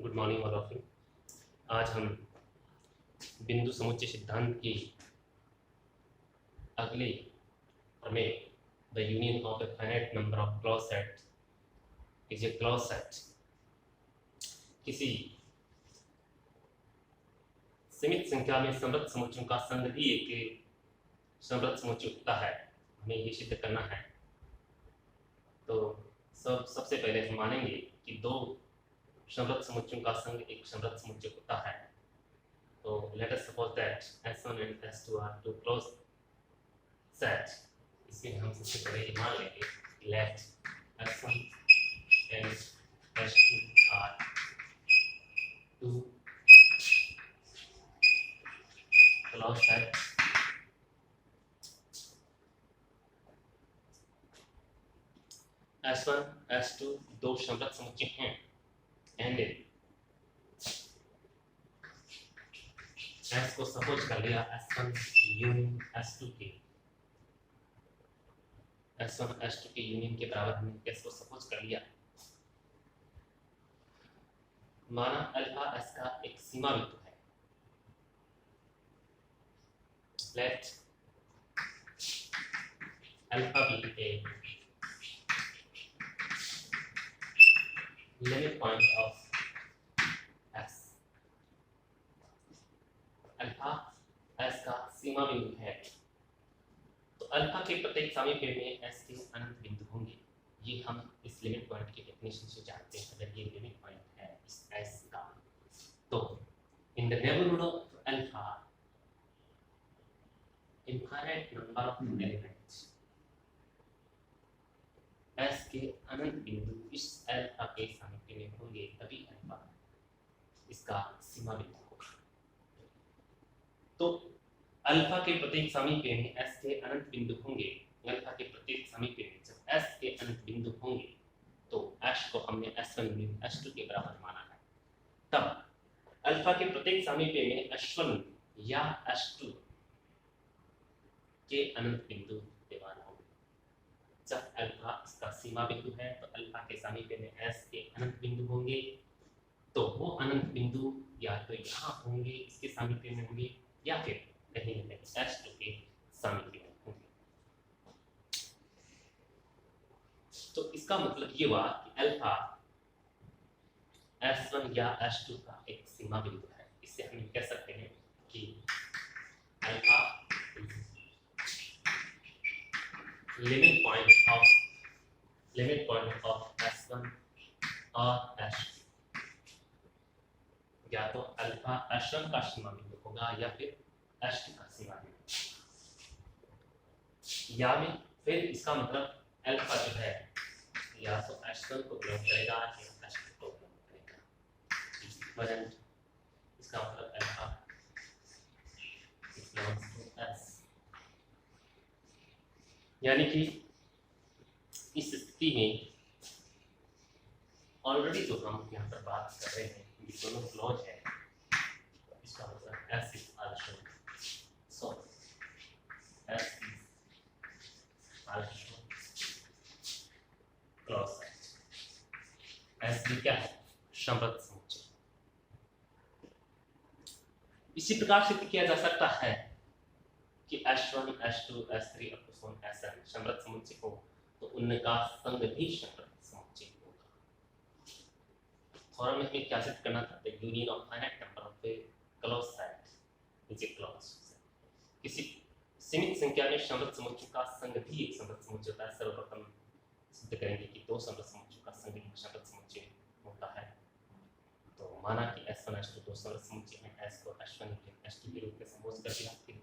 Good morning all of you. आज हम बिंदु समुच्चय सिद्धांत की अगली प्रमेय the union of a finite number of clause set is a clause set. किसी सीमित संख्या में समृद्ध समुच्चयों का संघ ही एक समृद्ध समुच्चय होता है, हमें ये सिद्ध करना है। तो सबसे पहले हम मानेंगे कि दो समृद्ध समुच्चयों का संघ एक समृद्ध समुच्चय होता है। तो let us suppose that S1 and S2 are two closed sets। इसमें हम सबसे पहले ये मान लेंगे कि let S1 and S2 are two closed sets। S1 S2 दो समृद्ध समुच्चय हैं and S को सपोज कर लिया S1 यूनियन S2 के, S1 S2 के यूनियन के बराबर हमने S को सपोज कर लिया। माना अल्फा S का एक सीमा बिंदु है। Let alpha B a limit point of S। Alpha S का सीमा बिंदु है, तो अल्फा के प्रत्येक सामीप्य में S के अनंत बिंदु होंगे। ये हम इस लिमिट पॉइंट की डेफिनेशन से जानते हैं। अगर ये लिमिट पॉइंट है इस S का, तो in the neighbourhood of alpha infinite number of elements S के अनंत बिंदु इस अल्फा के सामीप्य में होंगे, तभी अल्फा इसका सीमा बिंदु होगा। तो अल्फा के प्रत्येक सामीप्य में S के अनंत बिंदु होंगे। अल्फा के प्रत्येक सामीप्य में जब S के अनंत बिंदु होंगे तो S को हमने S1 यूनियन S2 के बराबर माना है। तब अल्फा के प्रत्येक सामीप्य में S1 या S2 के अनंत बिंदु विद्यमान होंगे। जब अल्फा इसका सीमा बिंदु है तो अल्फा के सामीप्य में S के अनंत बिंदु होंगे, तो वो अनंत बिंदु या तो यहाँ होंगे, इसके सामीप्य में होंगे, या फिर कहीं न कहीं S2 के सामीप्य में होंगे। तो इसका मतलब ये हुआ कि अल्फा S1 या S2 का एक सीमा बिंदु है। इससे हम कह सकते हैं कि alpha limit point of S1 और S2। या तो अल्फा S1 का सीमा बिंदु होगा या फिर S2 का सीमा बिंदु, या में फिर इसका मतलब अल्फा जो है या तो S1 को बिलोंग करेगा या S2 को बिलोंग करेगा। वजन इसका मतलब अल्फा बिलोंग्स टू S। यानी कि इस स्थिति में ऑलरेडी जो हम यहाँ पर बात कर रहे हैं ये दोनों क्लॉज है, इसका मतलब S is also so S is also clause set. S भी क्या है? समृद्ध समुच्चय। इसी प्रकार सिद्ध किया जा सकता है कि S1 S2 S3 up to Sn समृद्ध समुच्चय हो तो उनका संघ भी समृद्ध समुच्चय होगा। थ्योरम में हमें क्या सिद्ध करना था? The union of finite number of A close set is a close set. किसी सीमित संख्या में समृद्ध समुच्चयों का संघ भी एक समृद्ध समुच्चय होता है। सर्वप्रथम सिद्ध करेंगे कि दो समृद्ध समुच्चयों का संघ एक समृद्ध समुच्चय होता है। तो माना कि S1 S2 दो समृद्ध समुच्चय हैं, S को S1 S2 के रूप में संबोधित कर दिया। फिर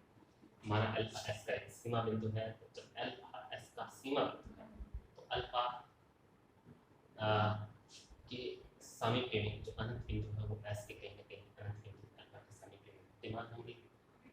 माना अल्फा S का एक सीमा बिंदु है, तो जब अल्फा S का सीमा बिंदु है तो अल्फा के सामीप्य में जो अनंत बिंदु है वो S के कहीं न कहीं अनंत बिंदु अल्फा के सामीप्य में विद्यमान होंगे।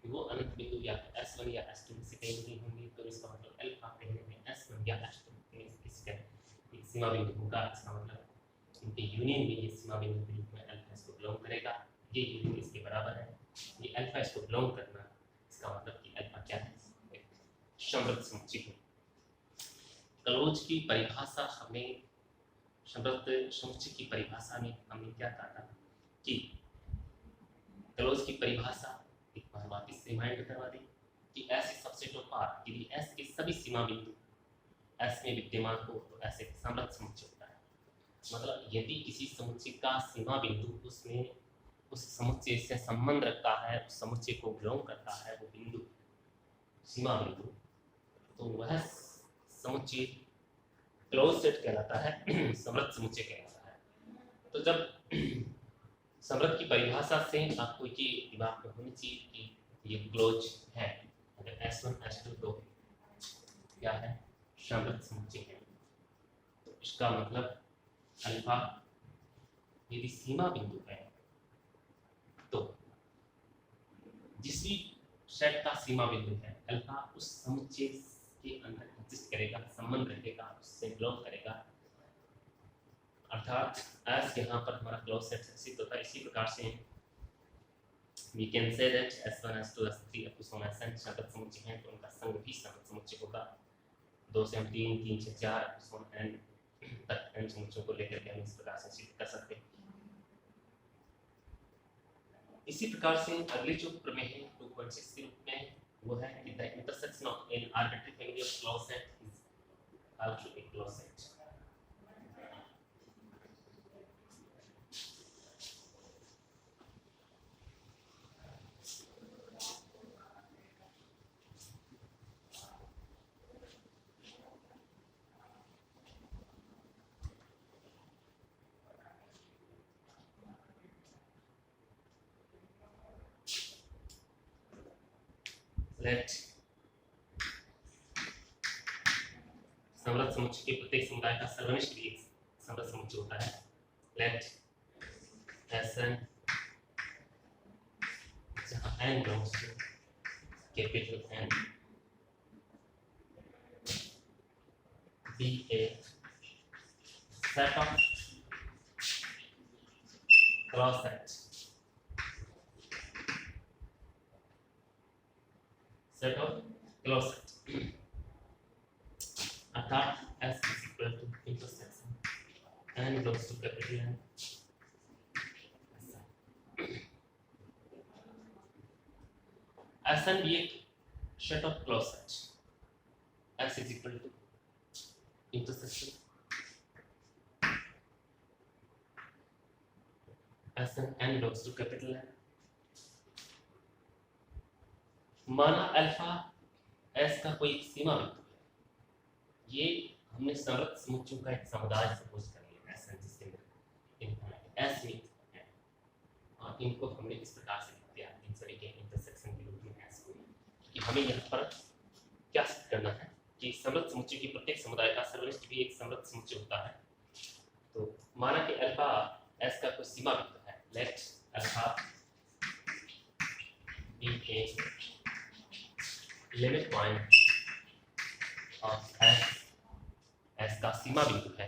वो अनंत बिंदु या तो S1 या S2 में से कहीं नहीं होंगे, तो इसका मतलब अल्फा कहीं न कहीं S1 या S2 में इसका एक सीमा बिंदु होगा। इसका मतलब उनके यूनियन में ये सीमा बिंदु के रूप में अल्फा इसको बिलोंग करेगा। ये यूनियन इसके बराबर है, ये अल्फा इसको बिलोंग करना, इसका मतलब कि अल्फा क्या है? एक समृद्ध समुच्चय है। क्लोज की परिभाषा हमें समृद्ध समुच्चय की परिभाषा में हमने क्या कहा था कि क्लोज की परिभाषा एक बार वापस रिमाइंड करवा दी कि ऐसे सबसेट ऑफ आर यदि एस के सभी सीमा बिंदु एस में विद्यमान हो तो ऐसे समृद्ध समुच्चय होता है। मतलब यदि किसी समुच्चय का सीमा बिंदु उसमें उस समुच्चय से संबंध रखता है, उस समुच्चय को बिलोंग करता है वो बिंदु, सीमा बिंदु, तो वह समुच्चय क्लोज सेट कहलाता है, समृद्ध समुच्चय कहलाता है। तो जब समृद्ध की परिभाषा से आपको ये दिमाग में होनी चाहिए कि ये क्लोज है, अगर S1 S2 तो क्या है, समृद्ध समुच्चय है। तो इसका मतलब अल्फा यदि सीमा बिंदु है तो जिस भी सेट का सीमा बिंदु है अल्फा उस समुच्चय के अंदर एग्जिस्ट करेगा, संबंध रखेगा, उससे बिलोंग करेगा। अर्थात एस यहाँ पर हमारा क्लोज सेट सिद्ध होता है। इसी प्रकार से we can say that S1 S2 S3 up to so on Sn समृद्ध समुच्चय हैं तो उनका संघ भी समृद्ध समुच्चय होगा। 2 से हम 3 3 से 4 up to so on n तक n समुच्चयों को लेकर के हम इस प्रकार से सिद्ध कर सकते हैं। इसी प्रकार से अगली जो प्रमेय है 2.6 के रूप में वो है कि the intersection of an arbitrary family of closed set is also a closed set। Let समृद्ध समुच्चय के प्रत्येक समुदाय का सर्वनिष्ठ भी एक समृद्ध समुच्चय होता है। लेट Sn जहाँ n belongs to capital N be a set of closed set अर्थात S is equal to intersection n belongs to capital N Sn भी एक set of closed set S is equal to intersection Sn n belongs to capital N। माना alpha S का कोई सीमा बिंदु है, ये हमने समृद्ध समुच्चयों का एक समुदाय सपोज कर लिया एस एन जिसके अंदर एस में है और इनको हमने इस प्रकार से लिख दिया इन सभी के इंटरसेक्शन के रूप में एस को, कि हमें यहाँ पर क्या सिद्ध करना है कि समृद्ध समुच्चय की प्रत्येक समुदाय का सर्वनिष्ठ भी एक समृद्ध समुच्चय होता है। तो माना कि अल्फा एस का कोई सीमा बिंदु है, let alpha B a limit point of S का सीमा बिंदु है।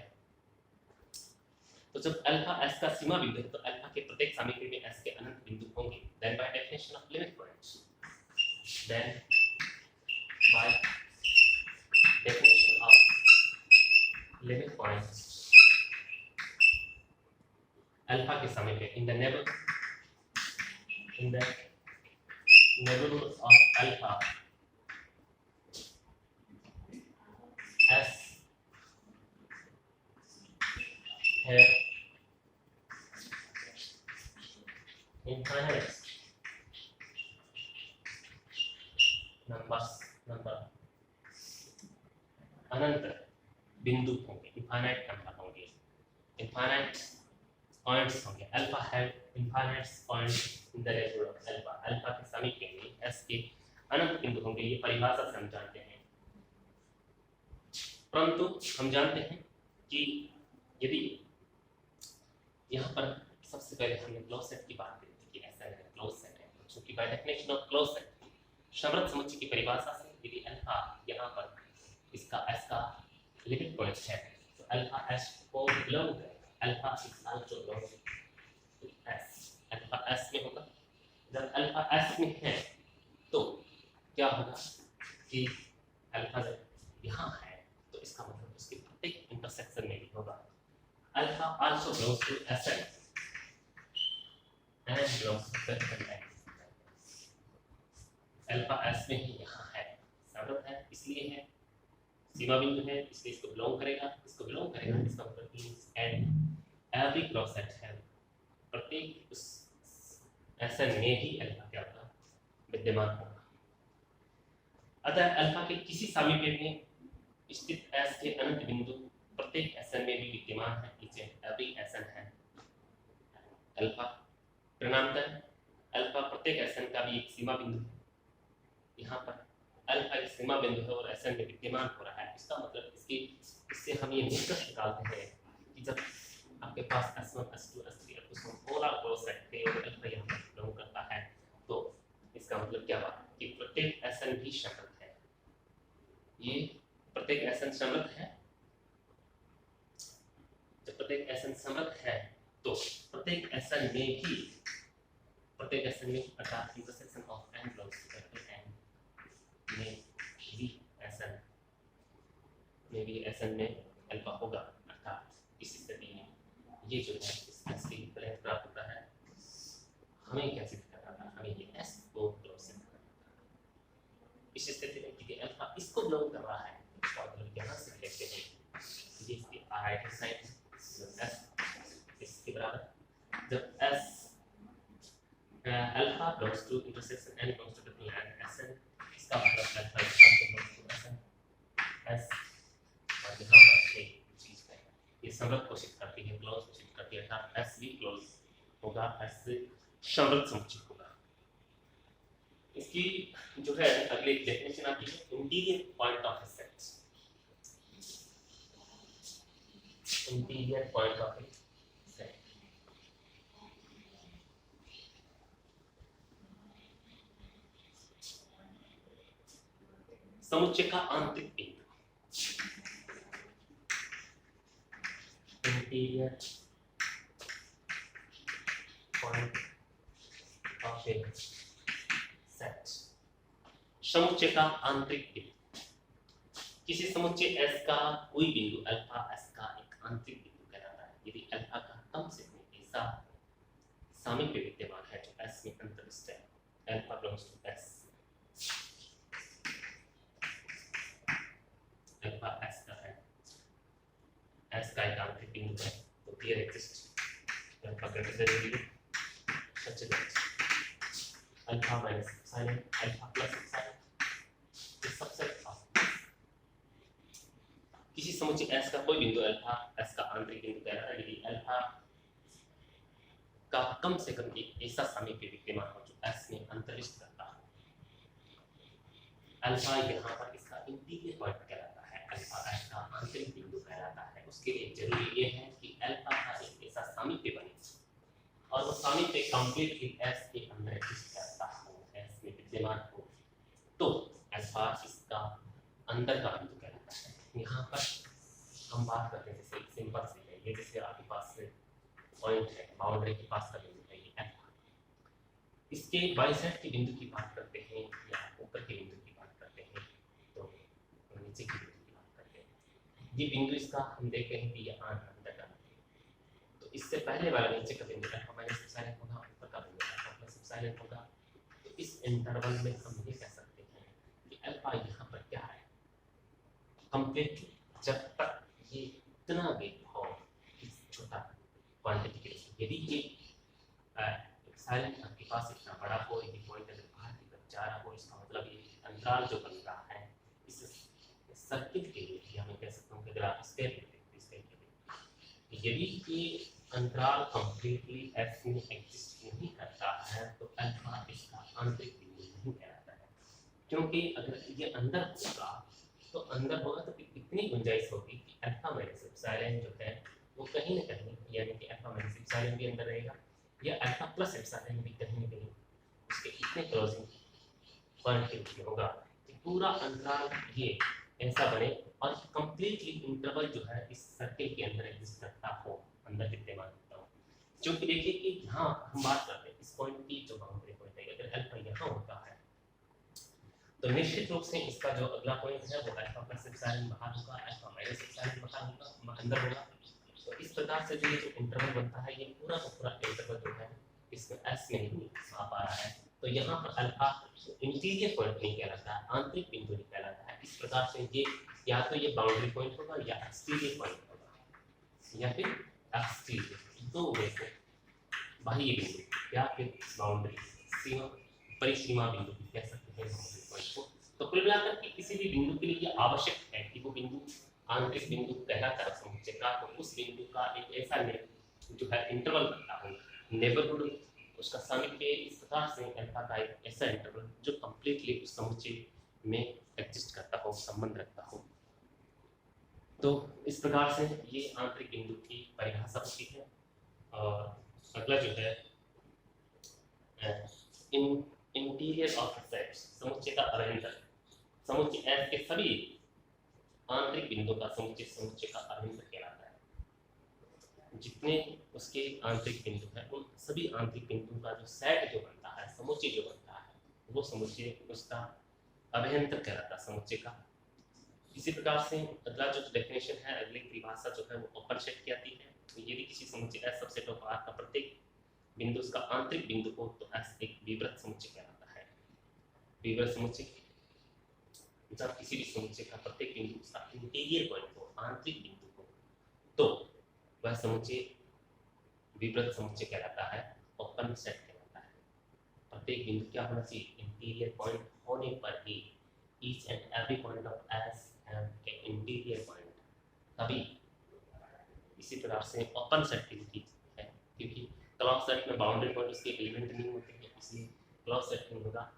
तो जब अल्फा एस का सीमा बिंदु है तो अल्फा के प्रत्येक समीकरण में एस के अनंत बिंदु होंगे। Then by definition of limit points, then by definition of limit points alpha के समीकरण in the neighborhood of alpha S have infinite number अनंत बिंदु होंगे, इनफाइनाइट नंबर होंगे, इनफाइनाइट पॉइंट्स होंगे। Alpha have infinite points in the neighbourhood of alpha. अल्फा के समीकरण में एस के अनंत बिंदु होंगे, ये परिभाषा से हम जानते हैं। परंतु हम जानते हैं कि यदि यहाँ पर सबसे पहले हमने क्लोज सेट की बात की थी कि ऐसा है क्लोज सेट है, क्योंकि bye definition of close set समृद्ध समुच्चय की परिभाषा से यदि अल्फा यहाँ पर इसका एस का लिमिट पॉइंट है तो अल्फा एस को बिलोंग करेगा। Alpha is also belong to S, alpha S में होगा। जब अल्फा एस में है तो क्या होगा कि अल्फा जब यहाँ है तो इसका मतलब उसके प्रत्येक इंटरसेक्शन में भी होगा। Alpha also belongs to Sn n belongs to certain x, alpha s में ही यहाँ है, समझ है, इसलिए है सीमा बिंदु है, इसलिए इसको बिलोंग करेगा, इसको बिलोंग करेगा, इसका मतलब means and every cross set है, प्रत्येक उस ऐसा में ही अल्फा क्या होगा, विद्यमान होगा। अतः अल्फा के किसी सामीप्य में स्थित s के अनंत बिंदु प्रत्येक Sn में भी विद्यमान है, इसे एवरी Sn है अल्फा। परिणामतः अल्फा प्रत्येक Sn का भी एक सीमा बिंदु है, यहाँ पर अल्फा एक सीमा बिंदु है और Sn में विद्यमान हो रहा है। इसका मतलब इससे हम ये निष्कर्ष निकालते हैं कि जब आपके पास S1 S2 S3 S4 polar cross set थे और अल्फा यहाँ पर बिलोंग करता है, तो इसका मतलब क्या हुआ कि प्रत्येक Sn भी समृद्ध है, ये प्रत्येक Sn समृद्ध है। जब प्रत्येक Sn समृद्ध है तो प्रत्येक Sn में भी अर्थात intersection of n belongs to capital N में भी Sn में अल्फा होगा, अर्थात इस स्थिति में ये जो है इसका इक्विवेलेंट प्राप्त होता है। हमें क्या सिद्ध करना था, हमें ये S को बिलोंग सिद्ध करना था। इस स्थिति में क्योंकि अल्फा इसको बिलोंग कर रहा है, इसका मतलब यहाँ से लेते हैं ये इसकी आइडेंटिटी साइन S इसके बराबर, जब S alpha belongs to intersection n belongs to capital N Sn, इसका मतलब alpha belongs to Sn S, और यहाँ पर एक चीज है ये समृद्ध घोषित करती है, क्लोज घोषित करती है, अर्थात S भी क्लोज होगा, S से समृद्ध समुच्चय होगा। इसकी जो है अगली डेफिनेशन आती है interior point of A set, interior point of A set. समुच्चय का आंतरिक बिंदु, interior point of A set, समुच्चय का आंतरिक बिंदु। किसी समुच्चय S का कोई बिंदु अल्फा S का एक आंतरिक बिंदु कहलाता है यदि अल्फा का कम से कम ऐसा सामीप्य विद्यमान है जो S में अंतर्स्थ है। Alpha belongs to S, alpha S का है, S का एक आंतरिक बिंदु है, तो here exists alpha greater than 0 such that alpha minus epsilon alpha plus epsilon इस सबसेट ऑफ किसी समुच्चय S का कोई बिंदु अल्फा S का आंतरिक बिंदु कहलाता है यदि अल्फा का कम से कम एक ऐसा सामीप्य विद्यमान हो जो S में अंतर्स्थ करता हो। अल्फा यहाँ पर इसका इंटीरियर पॉइंट कहलाता है, अल्फा S का आंतरिक बिंदु कहलाता है। उसके लिए जरूरी ये है कि अल्फा का एक ऐसा सामीप्य बने और वो सामीप्य कंप्लीटली S के अंदर एग्जिस्ट करता हो, S में विद्यमान हो, तो अल्फा इसका अंदर का बिंदु कहलाता है। यहाँ पर हम बात करते हैं जैसे एक सिंपल सी है, ये जैसे आपके पास पॉइंट है, बाउंड्री के पास का बिंदु है ये अल्फा, इसके बाई साइड के बिंदु की बात करते हैं या ऊपर के बिंदु की बात करते हैं तो नीचे के बिंदु की बात करते हैं। ये बिंदु इसका हम देखते हैं कि यहाँ अंदर का, तो इससे पहले वाला नीचे का बिंदु अल्फा माइनस एप्सिलॉन होगा, ऊपर का बिंदु अल्फा प्लस एप्सिलॉन होगा। तो इस इंटरवल में हम ये कह सकते हैं कि अल्फा यहाँ पर क्या है, कंप्लीटली जब तक ये इतना बिग हो, इस छोटा क्वांटिटी के लिए, यदि ये एप्सिलॉन आपके पास इतना बड़ा हो, यदि पॉइंट अगर बाहर की तरफ जा रहा हो, इसका मतलब ये अंतराल जो बन रहा है इस सर्किट के लिए हमें कह सकते हैं कि अगर आप स्केल लेते यदि ये अंतराल कंप्लीटली S में एग्जिस्ट नहीं करता है तो अल्फा इसका आंतरिक बिंदु नहीं कहलाता है, क्योंकि अगर ये अंदर होगा तो इतनी गुंजाइश होगी कि अल्फा माइनस एप्सिलॉन जो है वो कहीं ना कहीं, यानी कि अल्फा माइनस एप्सिलॉन भी अंदर रहेगा या अल्फा प्लस एप्सिलॉन भी कहीं ना कहीं उसके इतने क्लोजिंग पॉइंट के लिए होगा कि पूरा अंतराल ये ऐसा बने और कंप्लीटली इंटरवल जो है इस सर्किल के अंदर एग्जिस्ट करता हो, अंदर विद्यमान होता हो। क्योंकि देखिए कि यहाँ हम बात करते हैं इस पॉइंट की जो बाउंड्री पॉइंट है, अगर अल्फा यहाँ होता है तो निश्चित रूप से इसका जो अगला पॉइंट है वो अल्फा प्लस एप्सिलॉन बाहर होगा, अल्फा माइनस एप्सिलॉन बाहर होगा, अंदर होगा। तो इस प्रकार से जो ये जो इंटरवल बनता है ये पूरा का पूरा इंटरवल जो है इसमें एस नहीं आ पा रहा है, तो यहाँ पर अल्फा इंटीरियर पॉइंट नहीं कहलाता है, आंतरिक बिंदु नहीं कहलाता है। इस प्रकार से ये या तो ये बाउंड्री पॉइंट होगा या एक्सटीरियर पॉइंट होगा या फिर एक्सटीरियर, दो में से बाह्य बिंदु या फिर बाउंड्री सीमा परिसीमा बिंदु कह सकते हैं बाउंड्री पॉइंट को। तो कुल मिलाकर के किसी भी बिंदु के लिए ये आवश्यक है कि वो बिंदु आंतरिक बिंदु कहलाता है समुच्चय का, तो उस बिंदु का एक ऐसा जो है इंटरवल बनता हो, नेबरहुड, उसका सामिप्य इस प्रकार से अल्फा का एक ऐसा इंटरवल जो कंप्लीटली उस समुच्चय में एग्जिस्ट करता हो, संबंध रखता हो। तो इस प्रकार से ये आंतरिक बिंदु की परिभाषा होती है। और अगला जो है इंटीरियर ऑफ द सेट, समुच्चय का अभ्यंतर, समुच्चय एस के सभी आंतरिक बिंदु का समुच्चय समुच्चय का अभ्यंतर कहलाता है। जितने उसके आंतरिक बिंदु हैं उन सभी आंतरिक बिंदुओं का जो सेट जो बनता है, समुच्चय जो बनता है, वो समुच्चय उसका अभ्यंतर कहलाता है समुच्चय का। इसी प्रकार से अगला जो डेफिनेशन है, अगली परिभाषा जो है वो ओपन सेट की आती है। तो यदि किसी समुच्चय एस सबसेट ऑफ आर का प्रत्येक बिंदु उसका आंतरिक बिंदु हो तो एस एक विवृत समुच्चय कहलाता है। विवृत समुच्चय जब किसी भी समुच्चय का प्रत्येक बिंदु उसका इंटीरियर पॉइंट हो, आंतरिक बिंदु हो, तो वह समुच्चय विवृत समुच्चय कहलाता है, ओपन सेट कहलाता है। प्रत्येक बिंदु क्या होना चाहिए, इंटीरियर पॉइंट होने पर ही each and every point of S have a interior point, तभी इसी प्रकार से ओपन सेट की है, क्योंकि क्लोज सेट में बाउंड्री पॉइंट उसके एलिमेंट नहीं होते हैं, इसलिए क्लोज सेट में होगा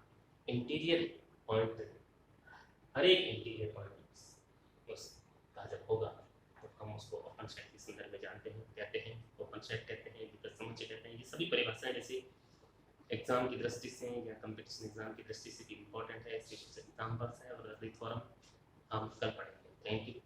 इंटीरियर पॉइंट, हर एक इंटीरियर पॉइंट उसका जब होगा तो हम उसको ओपन सेट के संदर्भ में जानते हैं, कहते हैं ओपन सेट कहते हैं, विवृत समुच्चय कहते हैं। ये सभी परिभाषाएं जैसे एग्जाम की दृष्टि से या कंपटीशन एग्जाम की दृष्टि से भी इम्पोर्टेंट है, इसके कुछ एग्जाम्पल्स हैं और अगली फॉरम हम कल पढ़ेंगे। Thank you.